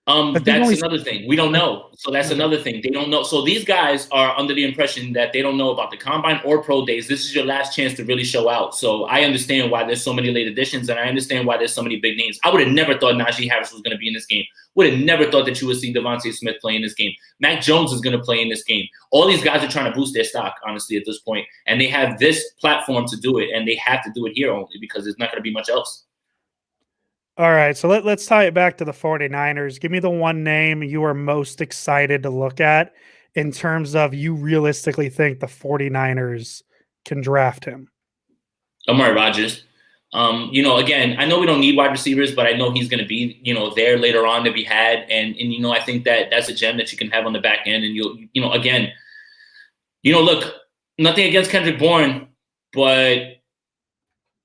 That's another thing. We don't know. So that's another thing. They don't know. So these guys are under the impression that they don't know about the combine or pro days. This is your last chance to really show out. So I understand why there's so many late additions, and I understand why there's so many big names. I would have never thought Najee Harris was going to be in this game. Would have never thought that you would see Devontae Smith play in this game. Mac Jones is going to play in this game. All these guys are trying to boost their stock, honestly, at this point. And they have this platform to do it, and they have to do it here only because there's not going to be much else. All right, so let's tie it back to the 49ers. Give me the one name you are most excited to look at in terms of you realistically think the 49ers can draft him. Amari Rodgers. Again, I know we don't need wide receivers, but I know he's going to be, there later on to be had. And I think that that's a gem that you can have on the back end. And look, nothing against Kendrick Bourne, but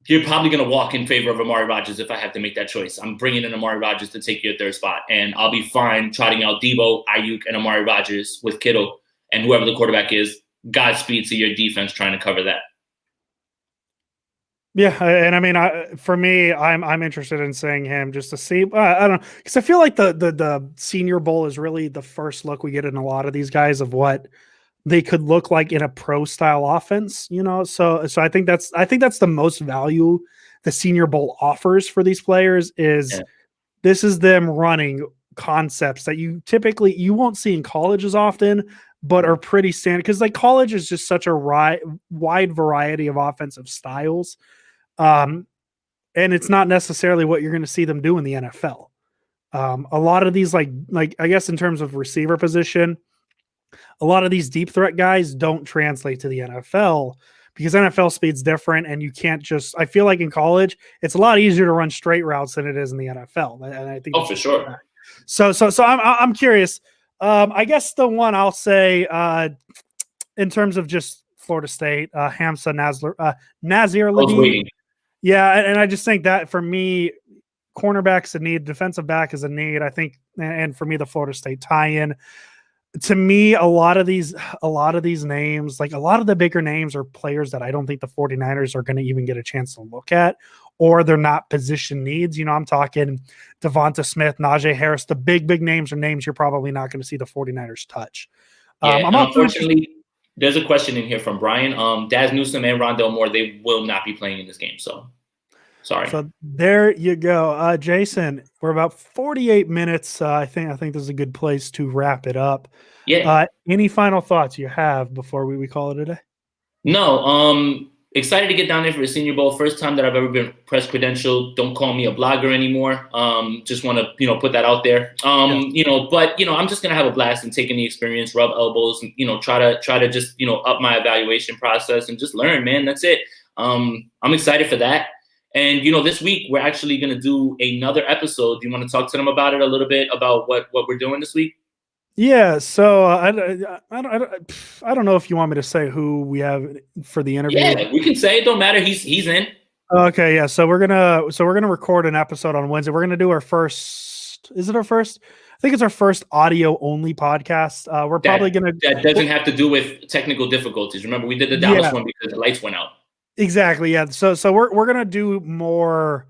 you're probably going to walk in favor of Amari Rodgers if I have to make that choice. I'm bringing in Amari Rodgers to take your third spot, and I'll be fine trotting out Debo, Ayuk, and Amari Rodgers with Kittle and whoever the quarterback is. Godspeed to your defense trying to cover that. Yeah, and I mean, for me, I'm interested in seeing him just to see. I don't know, because I feel like the Senior Bowl is really the first look we get in a lot of these guys of what they could look like in a pro style offense, So I think that's the most value the Senior Bowl offers for these players is This is them running concepts that you won't see in college as often, but are pretty standard because like college is just such a wide variety of offensive styles. And it's not necessarily what you're going to see them do in the NFL. A lot of these, like I guess in terms of receiver position, a lot of these deep threat guys don't translate to the NFL because NFL speed's different, and you can't just. I feel like in college, it's a lot easier to run straight routes than it is in the NFL, and I think. Oh, for sure. So I'm curious. I guess the one I'll say, in terms of just Florida State, Hamza Nasir Ladine. Yeah, and I just think that for me, cornerback's a need, defensive back is a need. I think, and for me, the Florida State tie-in. To me, a lot of these names, like a lot of the bigger names are players that I don't think the 49ers are going to even get a chance to look at, or they're not position needs. I'm talking Devonta Smith, Najee Harris, the big names are names you're probably not going to see the 49ers touch. Unfortunately, there's a question in here from Brian. Daz Newsome and Rondale Moore, they will not be playing in this game. So, sorry. So there you go, Jason. We're about 48 minutes. I think this is a good place to wrap it up. Yeah. Any final thoughts you have before we call it a day? No. Excited to get down there for the Senior Bowl. First time that I've ever been press credentialed. Don't call me a blogger anymore. Just want to, put that out there. But I'm just going to have a blast and take in the experience, rub elbows, and, try to just, up my evaluation process and just learn, man. That's it. I'm excited for that. And, this week we're actually going to do another episode. Do you want to talk to them about it a little bit about what we're doing this week? Yeah, so I don't know if you want me to say who we have for the interview. Yeah, we can say it. Don't matter. He's in. Okay, yeah. So we're gonna record an episode on Wednesday. We're gonna do our first. Is it our first? I think it's our first audio only podcast. We're probably gonna. That doesn't have to do with technical difficulties. Remember, we did the Dallas one because the lights went out. Exactly. Yeah. So we're gonna do more.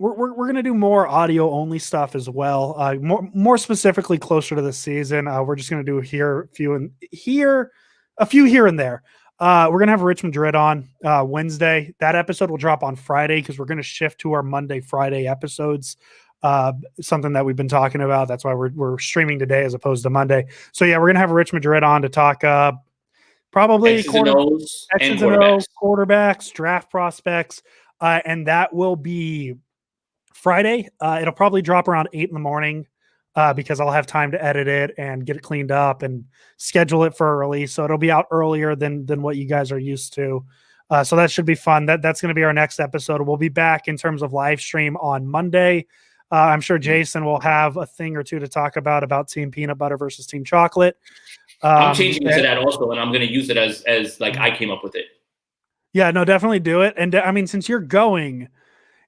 We're going to do more audio only stuff as well. More specifically closer to the season. We're just going to do a few here and there. We're going to have Rich Madrid on Wednesday. That episode will drop on Friday because we're going to shift to our Monday, Friday episodes. Something that we've been talking about. That's why we're streaming today as opposed to Monday. So yeah, we're going to have Rich Madrid on to talk probably X's and O's and quarterbacks, draft prospects, and that will be Friday. It'll probably drop around 8 a.m. Because I'll have time to edit it and get it cleaned up and schedule it for a release. So it'll be out earlier than what you guys are used to. So that should be fun. That's going to be our next episode. We'll be back in terms of live stream on Monday. I'm sure Jason will have a thing or two to talk about Team Peanut Butter versus Team Chocolate. I'm changing it to that also, and I'm going to use it as like I came up with it. Yeah, no, definitely do it. And I mean, since you're going,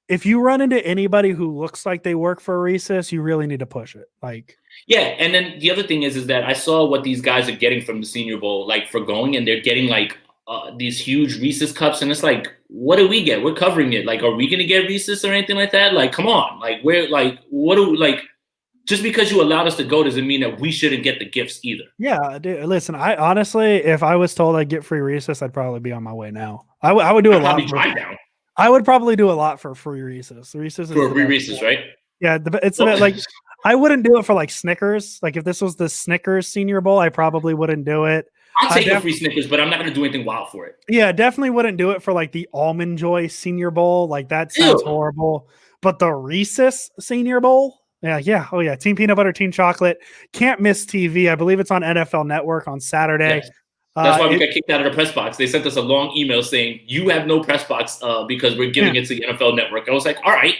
if you run into anybody who looks like they work for Reese's, you really need to push it. Like, yeah, and then the other thing is that I saw what these guys are getting from the Senior Bowl, like for going, and they're getting like these huge Reese's cups, and it's like, what do we get? We're covering it. Like, are we gonna get Reese's or anything like that? Like, come on, like we're like, what do like? Just because you allowed us to go doesn't mean that we shouldn't get the gifts either. Yeah, dude, listen, I honestly, if I was told I'd get free Reese's, I'd probably be on my way now. I would do a lot. I would probably do a lot for free Reese's. Reese's for free Reese's, right? Yeah, it's a bit like I wouldn't do it for like Snickers. Like if this was the Snickers Senior Bowl, I probably wouldn't do it. I'll take a free Snickers, but I'm not going to do anything wild for it. Yeah, definitely wouldn't do it for like the Almond Joy Senior Bowl. Like that sounds horrible. But the Reese's Senior Bowl, yeah. Oh yeah, Team Peanut Butter, Team Chocolate. Can't miss TV. I believe it's on NFL Network on Saturday. Yes. That's why we got kicked out of the press box. They sent us a long email saying, you have no press box because we're giving it to the NFL Network. I was like, all right.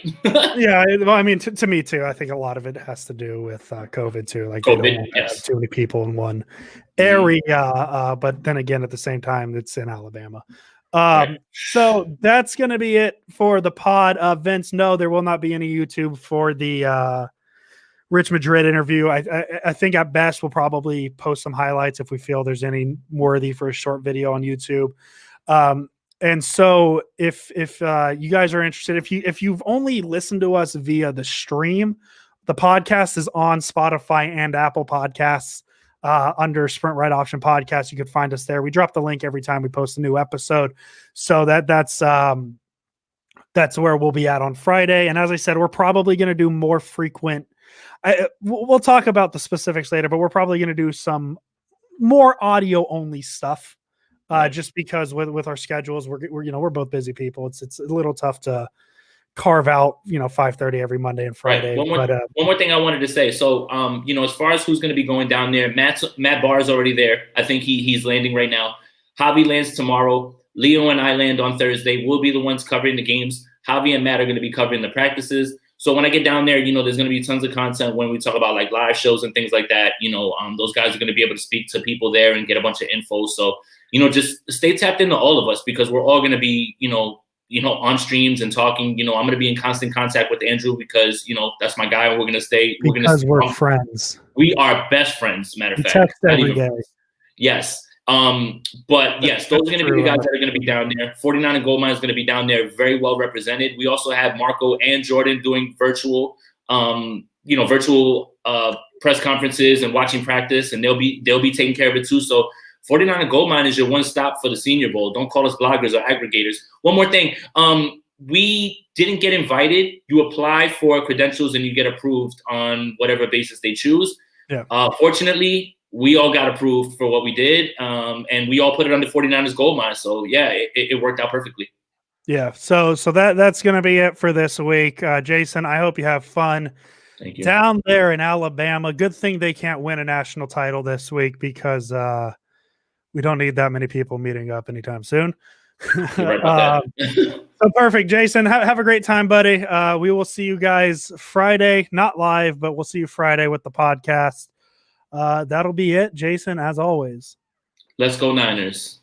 Yeah, well, I mean, to me too, I think a lot of it has to do with COVID too. Like COVID, they don't have too many people in one area. But then again, at the same time, it's in Alabama. So that's going to be it for the pod. Vince, no, there will not be any YouTube for the Rich Madrid interview. I think at best we'll probably post some highlights if we feel there's any worthy for a short video on YouTube. And so if you guys are interested, if you've only listened to us via the stream, the podcast is on Spotify and Apple Podcasts under Sprint Right Option Podcast. You can find us there. We drop the link every time we post a new episode. So that's where we'll be at on Friday. And as I said, we're probably going to do more frequent. We'll talk about the specifics later, but we're probably going to do some more audio only stuff, just because with our schedules, we're both busy people. It's a little tough to carve out 5:30 every Monday and Friday. Right. One more thing I wanted to say. So as far as who's going to be going down there, Matt Barr is already there. I think he's landing right now. Javi lands tomorrow. Leo and I land on Thursday. We'll be the ones covering the games. Javi and Matt are going to be covering the practices. So when I get down there, there's going to be tons of content when we talk about like live shows and things like that. Those guys are going to be able to speak to people there and get a bunch of info. So, just stay tapped into all of us because we're all going to be, on streams and talking. I'm going to be in constant contact with Andrew because, that's my guy. And we're going to stay. We're friends. We are best friends, matter of fact. Text every day. Yes. But yes, those are going to be the guys that are going to be down there. 49 and Goldmine is going to be down there, very well represented. We also have Marco and Jordan doing virtual press conferences and watching practice, and they'll be taking care of it too. So 49 and Goldmine is your one stop for the Senior Bowl. Don't call us bloggers or aggregators. One more thing. We didn't get invited. You apply for credentials and you get approved on whatever basis they choose. Yeah. Fortunately, we all got approved for what we did, and we all put it under 49ers Goldmine. So, yeah, it worked out perfectly. Yeah, so that's going to be it for this week. Jason, I hope you have fun down there in Alabama. Good thing they can't win a national title this week because we don't need that many people meeting up anytime soon. Right about that. So perfect, Jason. Have a great time, buddy. We will see you guys Friday, not live, but we'll see you Friday with the podcast. That'll be it, Jason, as always. Let's go Niners.